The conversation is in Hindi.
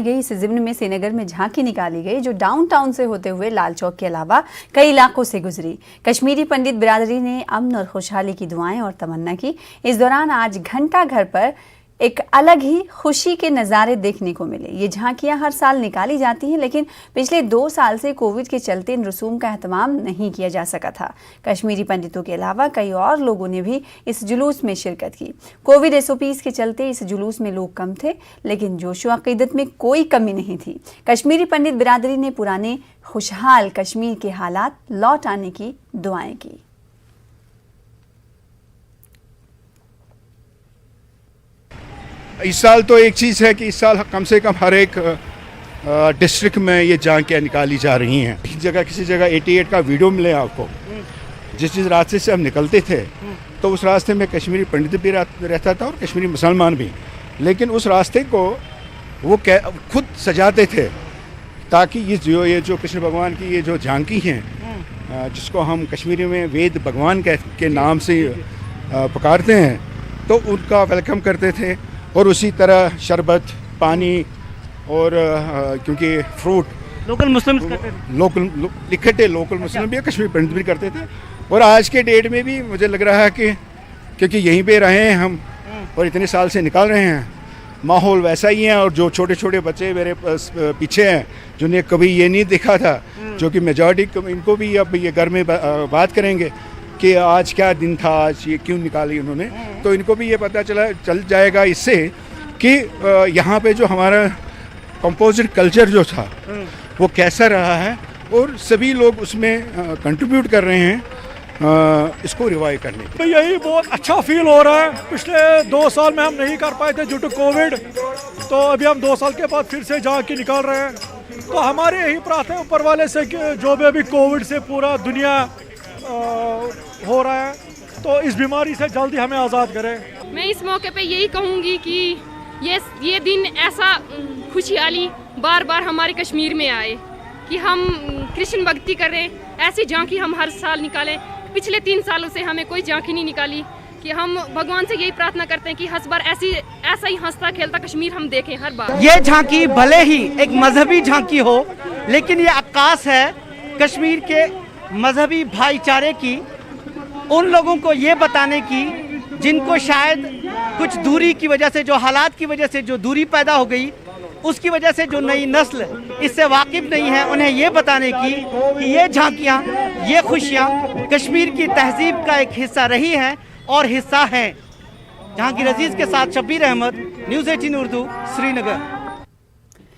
गई इस ज़िम्न में श्रीनगर में झांकी निकाली गई जो डाउनटाउन से होते हुए लाल चौक के अलावा कई इलाकों से गुजरी। कश्मीरी पंडित बिरादरी ने अमन और खुशहाली की दुआएं और तमन्ना की। इस दौरान आज घंटा घर पर एक अलग ही खुशी के नज़ारे देखने को मिले। ये झांकियां हर साल निकाली जाती हैं, लेकिन पिछले 2 साल से कोविड के चलते इन रसूम का एहतमाम नहीं किया जा सका था। कश्मीरी पंडितों के अलावा कई और लोगों ने भी इस जुलूस में शिरकत की। कोविड SOPs के चलते इस जुलूस में लोग कम थे, लेकिन जोशो अक़ीदत में कोई कमी नहीं थी। कश्मीरी पंडित बिरादरी ने पुराने खुशहाल कश्मीर के हालात लौट आने की दुआएं की। इस साल तो एक चीज़ है कि इस साल कम से कम हर एक डिस्ट्रिक्ट में ये झांकियाँ निकाली जा रही हैं। किसी जगह 88 का वीडियो मिले आपको, जिस रास्ते से हम निकलते थे तो उस रास्ते में कश्मीरी पंडित भी रहता था और कश्मीरी मुसलमान भी, लेकिन उस रास्ते को वो खुद सजाते थे ताकि ये जो कृष्ण भगवान की ये जो झांकी हैं, जिसको हम कश्मीरी में वेद भगवान के नाम से पुकारते हैं, तो उनका वेलकम करते थे। और उसी तरह शरबत, पानी और क्योंकि फ्रूट लोकल मुस्लिम इकट्ठे लोकल मुस्लिम भी कश्मीरी पंडित भी करते थे। और आज के डेट में भी मुझे लग रहा है कि क्योंकि यहीं पे रहे हैं हम और इतने साल से निकाल रहे हैं, माहौल वैसा ही है। और जो छोटे छोटे बच्चे मेरे पीछे हैं जिन्हें कभी ये नहीं देखा था, जो कि मेजॉरिटी इनको भी अब ये घर में बात करेंगे कि आज क्या दिन था, आज ये क्यों निकाली उन्होंने, तो इनको भी ये पता चल जाएगा इससे कि यहाँ पे जो हमारा कंपोजिट कल्चर जो था वो कैसा रहा है और सभी लोग उसमें कंट्रीब्यूट कर रहे हैं इसको रिवाइव करने के। तो यही बहुत अच्छा फील हो रहा है। पिछले 2 साल में हम नहीं कर पाए थे ड्यू टू कोविड, तो अभी हम 2 साल के बाद फिर से झांकी निकाल रहे हैं। तो हमारी यही प्रार्थना है ऊपर वाले से कि जो भी अभी कोविड से पूरा दुनिया हो रहा है, तो इस बीमारी से जल्दी हमें आज़ाद करें। मैं इस मौके पे यही कहूँगी कि ये दिन ऐसा खुशहाली बार बार हमारे कश्मीर में आए कि हम कृष्ण भक्ति करें। ऐसी झांकी हम हर साल निकालें। पिछले 3 सालों से हमें कोई झांकी नहीं निकाली, कि हम भगवान से यही प्रार्थना करते हैं कि हर बार ऐसा ही हंसता खेलता कश्मीर हम देखें हर बार। ये झांकी भले ही एक मजहबी झांकी हो, लेकिन ये अक्कास है कश्मीर के मजहबी भाईचारे की, उन लोगों को ये बताने की जिनको शायद कुछ दूरी की वजह से, जो हालात की वजह से जो दूरी पैदा हो गई, उसकी वजह से जो नई नस्ल इससे वाकिफ नहीं है, उन्हें ये बताने की कि ये झांकियाँ, ये खुशियाँ कश्मीर की तहजीब का एक हिस्सा रही हैं और हिस्सा हैं। जहांगीर अजीज़ के साथ शब्बीर अहमद, न्यूज़ 18 उर्दू, श्रीनगर।